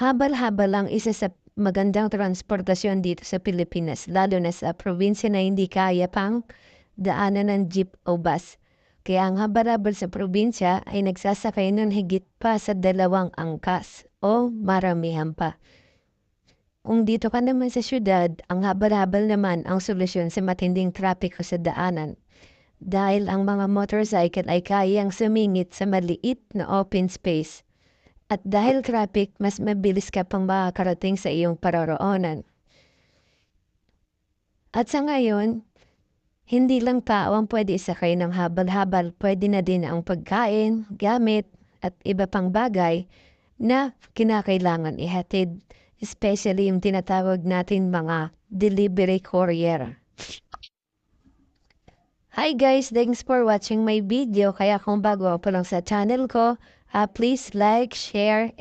Habal-habal ang isa sa magandang transportasyon dito sa Pilipinas, lalo na sa probinsya na hindi kaya pang daanan ng jeep o bus. Kaya ang habal-habal sa probinsya ay nagsasakay nun higit pa sa 2 angkas o maramihan pa. Kung dito ka naman sa syudad, ang habal-habal naman ang solusyon sa matinding trapiko sa daanan. Dahil ang mga motorcycle ay kayang sumingit sa maliit na open space. At dahil traffic, mas mabilis ka pang makakarating sa iyong paroroonan. At sa ngayon, hindi lang tao ang pwede isakay ng habal-habal, pwede na din ang pagkain, gamit, at iba pang bagay na kinakailangan ihatid, especially yung tinatawag natin mga delivery courier. Hi guys! Thanks for watching my video. Kaya kung bago pa lang sa channel ko, please like, share,